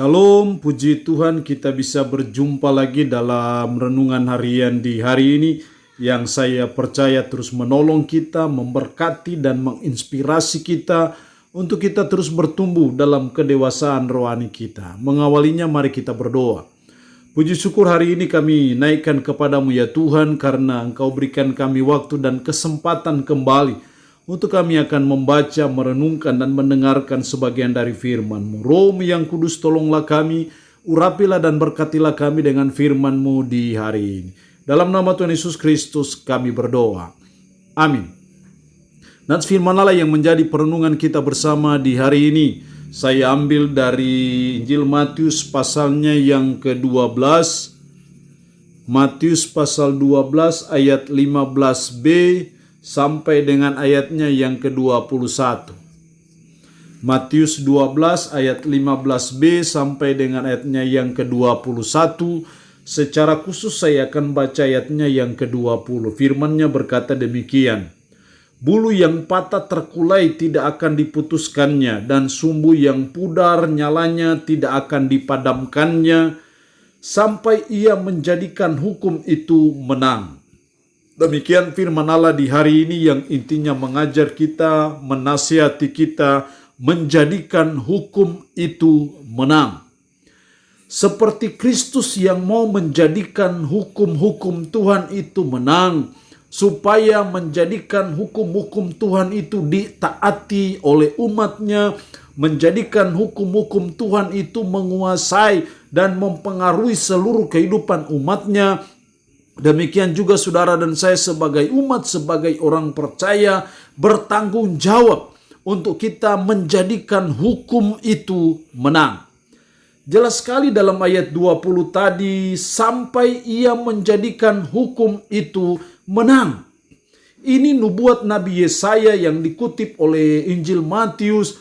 Shalom, puji Tuhan kita bisa berjumpa lagi dalam renungan harian di hari ini yang saya percaya terus menolong kita, memberkati dan menginspirasi kita untuk kita terus bertumbuh dalam kedewasaan rohani kita. Mengawalinya mari kita berdoa. Puji syukur hari ini kami naikkan kepadamu ya Tuhan karena Engkau berikan kami waktu dan kesempatan kembali untuk kami akan membaca, merenungkan, dan mendengarkan sebagian dari firman-Mu. Roh-Mu yang kudus, tolonglah kami, urapilah dan berkatilah kami dengan firman-Mu di hari ini. Dalam nama Tuhan Yesus Kristus kami berdoa. Amin. Dan firman Allah yang menjadi perenungan kita bersama di hari ini, saya ambil dari Injil Matius pasalnya yang ke-12. Matius pasal 12 ayat 15b sampai dengan ayatnya yang ke-21. Matius 12 ayat 15b sampai dengan ayatnya yang ke-21. Secara khusus saya akan baca ayatnya yang ke-20. Firman-Nya berkata demikian. Bulu yang patah terkulai tidak akan diputuskannya, dan sumbu yang pudar nyalanya tidak akan dipadamkannya, sampai ia menjadikan hukum itu menang. Demikian firman Allah di hari ini yang intinya mengajar kita, menasihati kita, menjadikan hukum itu menang. Seperti Kristus yang mau menjadikan hukum-hukum Tuhan itu menang, supaya menjadikan hukum-hukum Tuhan itu ditaati oleh umatnya, menjadikan hukum-hukum Tuhan itu menguasai dan mempengaruhi seluruh kehidupan umatnya. Demikian juga saudara dan saya sebagai umat, sebagai orang percaya bertanggung jawab untuk kita menjadikan hukum itu menang. Jelas sekali dalam ayat 20 tadi, sampai ia menjadikan hukum itu menang. Ini nubuat Nabi Yesaya yang dikutip oleh Injil Matius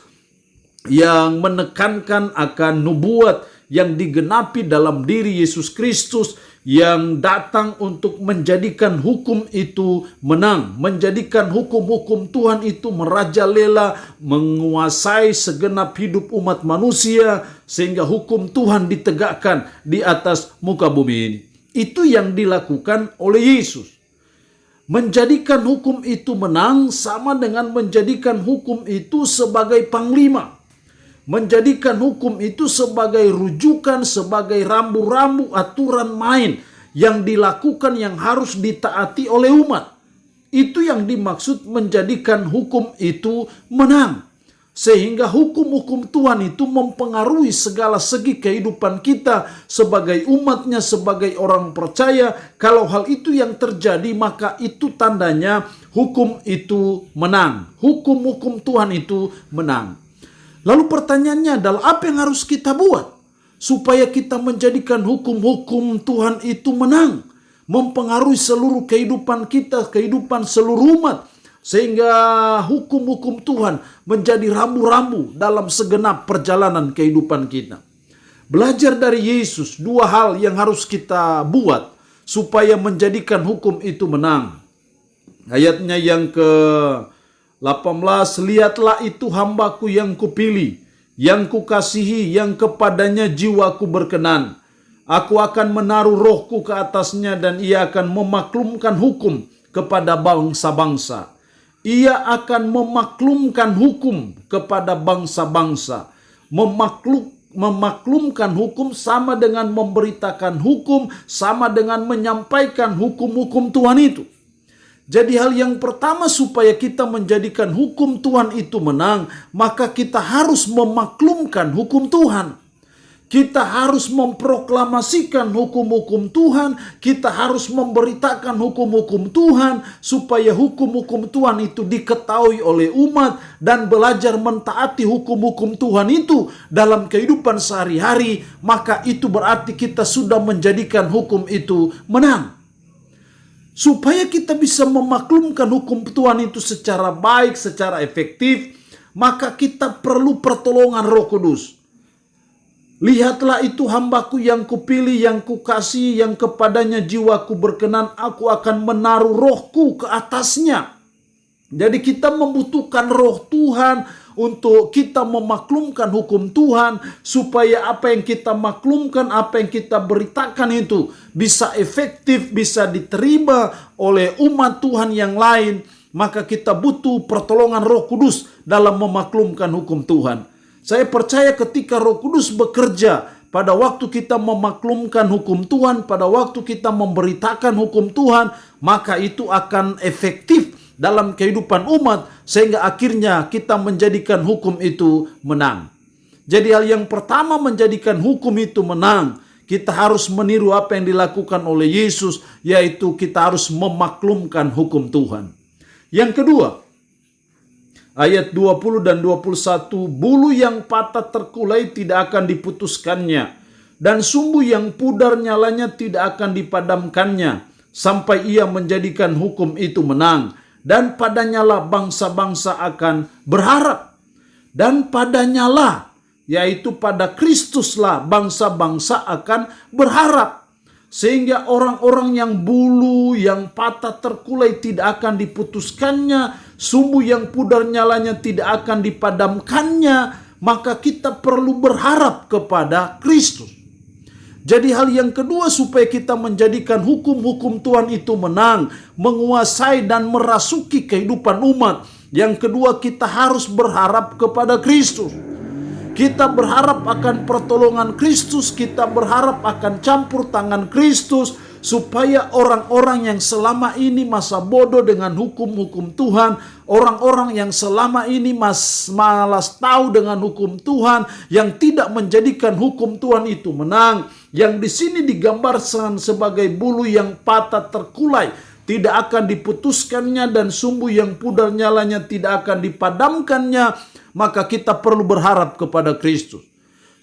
yang menekankan akan nubuat yang digenapi dalam diri Yesus Kristus yang datang untuk menjadikan hukum itu menang, menjadikan hukum-hukum Tuhan itu merajalela, menguasai segenap hidup umat manusia, sehingga hukum Tuhan ditegakkan di atas muka bumi ini. Itu yang dilakukan oleh Yesus. Menjadikan hukum itu menang sama dengan menjadikan hukum itu sebagai panglima. Menjadikan hukum itu sebagai rujukan, sebagai rambu-rambu aturan main yang dilakukan yang harus ditaati oleh umat. Itu yang dimaksud menjadikan hukum itu menang. Sehingga hukum-hukum Tuhan itu mempengaruhi segala segi kehidupan kita sebagai umatnya, sebagai orang percaya. Kalau hal itu yang terjadi, maka itu tandanya hukum itu menang. Hukum-hukum Tuhan itu menang. Lalu pertanyaannya adalah apa yang harus kita buat supaya kita menjadikan hukum-hukum Tuhan itu menang, mempengaruhi seluruh kehidupan kita, kehidupan seluruh umat, sehingga hukum-hukum Tuhan menjadi rambu-rambu dalam segenap perjalanan kehidupan kita. Belajar dari Yesus, dua hal yang harus kita buat supaya menjadikan hukum itu menang. Ayatnya yang ke-18, lihatlah itu hambaku yang kupilih, yang kukasihi, yang kepadanya jiwaku berkenan. Aku akan menaruh rohku ke atasnya dan ia akan memaklumkan hukum kepada bangsa-bangsa. Ia akan memaklumkan hukum kepada bangsa-bangsa. Memaklumkan hukum sama dengan memberitakan hukum, sama dengan menyampaikan hukum-hukum Tuhan itu. Jadi hal yang pertama supaya kita menjadikan hukum Tuhan itu menang, maka kita harus memaklumkan hukum Tuhan. Kita harus memproklamasikan hukum-hukum Tuhan, kita harus memberitakan hukum-hukum Tuhan, supaya hukum-hukum Tuhan itu diketahui oleh umat dan belajar mentaati hukum-hukum Tuhan itu dalam kehidupan sehari-hari, maka itu berarti kita sudah menjadikan hukum itu menang. Supaya kita bisa memaklumkan hukum Tuhan itu secara baik, secara efektif, maka kita perlu pertolongan Roh Kudus. Lihatlah itu hambaku yang kupilih, yang kukasihi, yang kepadanya jiwaku berkenan, aku akan menaruh rohku ke atasnya. Jadi kita membutuhkan roh Tuhan untuk kita memaklumkan hukum Tuhan, supaya apa yang kita maklumkan, apa yang kita beritakan itu bisa efektif, bisa diterima oleh umat Tuhan yang lain. Maka kita butuh pertolongan Roh Kudus dalam memaklumkan hukum Tuhan. Saya percaya ketika Roh Kudus bekerja pada waktu kita memaklumkan hukum Tuhan, pada waktu kita memberitakan hukum Tuhan, maka itu akan efektif dalam kehidupan umat, sehingga akhirnya kita menjadikan hukum itu menang. Jadi hal yang pertama menjadikan hukum itu menang, kita harus meniru apa yang dilakukan oleh Yesus, yaitu kita harus memaklumkan hukum Tuhan. Yang kedua, ayat 20 dan 21, bulu yang patah terkulai tidak akan diputuskannya, dan sumbu yang pudar nyalanya tidak akan dipadamkannya, sampai ia menjadikan hukum itu menang. Dan padanya lah bangsa-bangsa akan berharap. Dan padanya lah, yaitu pada Kristuslah bangsa-bangsa akan berharap. Sehingga orang-orang yang bulu yang patah terkulai tidak akan diputuskannya, sumbu yang pudar nyalanya tidak akan dipadamkannya, maka kita perlu berharap kepada Kristus. Jadi hal yang kedua supaya kita menjadikan hukum-hukum Tuhan itu menang, menguasai dan merasuki kehidupan umat. Yang kedua, kita harus berharap kepada Kristus. Kita berharap akan pertolongan Kristus, kita berharap akan campur tangan Kristus, supaya orang-orang yang selama ini masa bodoh dengan hukum-hukum Tuhan, orang-orang yang selama ini malas tahu dengan hukum Tuhan, yang tidak menjadikan hukum Tuhan itu menang, yang di sini digambarkan sebagai bulu yang patah terkulai, tidak akan diputuskannya, dan sumbu yang pudar nyalanya tidak akan dipadamkannya, maka kita perlu berharap kepada Kristus.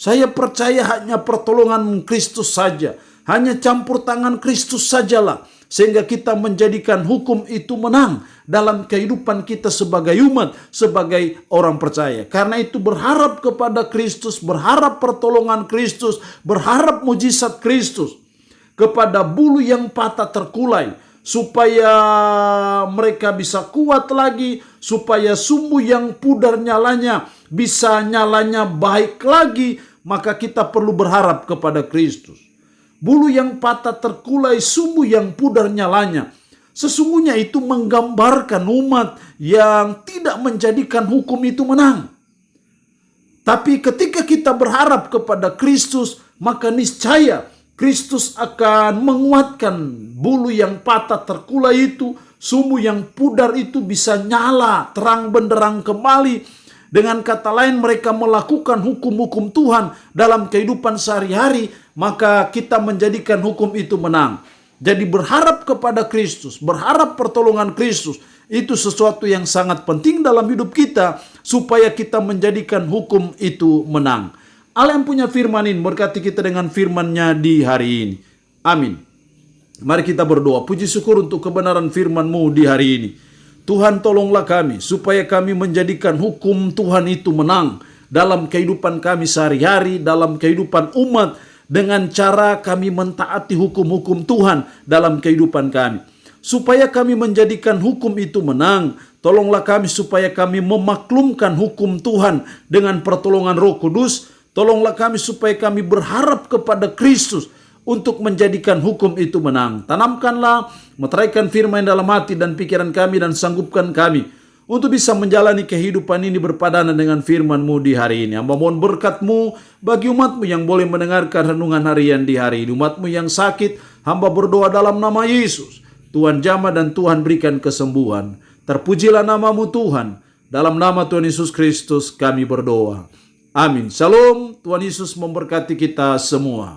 Saya percaya hanya pertolongan Kristus saja, hanya campur tangan Kristus sajalah, sehingga kita menjadikan hukum itu menang dalam kehidupan kita sebagai umat, sebagai orang percaya. Karena itu berharap kepada Kristus, berharap pertolongan Kristus, berharap mujizat Kristus kepada bulu yang patah terkulai, supaya mereka bisa kuat lagi, supaya sumbu yang pudar nyalanya bisa nyalanya baik lagi, maka kita perlu berharap kepada Kristus. Bulu yang patah terkulai, sumbu yang pudar nyalanya, sesungguhnya itu menggambarkan umat yang tidak menjadikan hukum itu menang. Tapi ketika kita berharap kepada Kristus, maka niscaya Kristus akan menguatkan bulu yang patah terkulai itu, sumbu yang pudar itu bisa nyala terang benderang kembali. Dengan kata lain, mereka melakukan hukum-hukum Tuhan dalam kehidupan sehari-hari, maka kita menjadikan hukum itu menang. Jadi berharap kepada Kristus, berharap pertolongan Kristus, itu sesuatu yang sangat penting dalam hidup kita, supaya kita menjadikan hukum itu menang. Allah yang punya firman ini berkati kita dengan firman-Nya di hari ini. Amin. Mari kita berdoa. Puji syukur untuk kebenaran firman-Mu di hari ini. Tuhan, tolonglah kami supaya kami menjadikan hukum Tuhan itu menang dalam kehidupan kami sehari-hari, dalam kehidupan umat, dengan cara kami mentaati hukum-hukum Tuhan dalam kehidupan kami. Supaya kami menjadikan hukum itu menang, tolonglah kami supaya kami memaklumkan hukum Tuhan dengan pertolongan Roh Kudus. Tolonglah kami supaya kami berharap kepada Kristus untuk menjadikan hukum itu menang. Tanamkanlah, meteraikan firman dalam hati dan pikiran kami, dan sanggupkan kami untuk bisa menjalani kehidupan ini berpadanan dengan firman-Mu di hari ini. Hamba mohon berkat-Mu bagi umat-Mu yang boleh mendengarkan renungan harian di hari ini. Umat-Mu yang sakit, hamba berdoa dalam nama Yesus. Tuhan jamah dan Tuhan berikan kesembuhan. Terpujilah nama-Mu Tuhan. Dalam nama Tuhan Yesus Kristus kami berdoa. Amin. Shalom. Tuhan Yesus memberkati kita semua.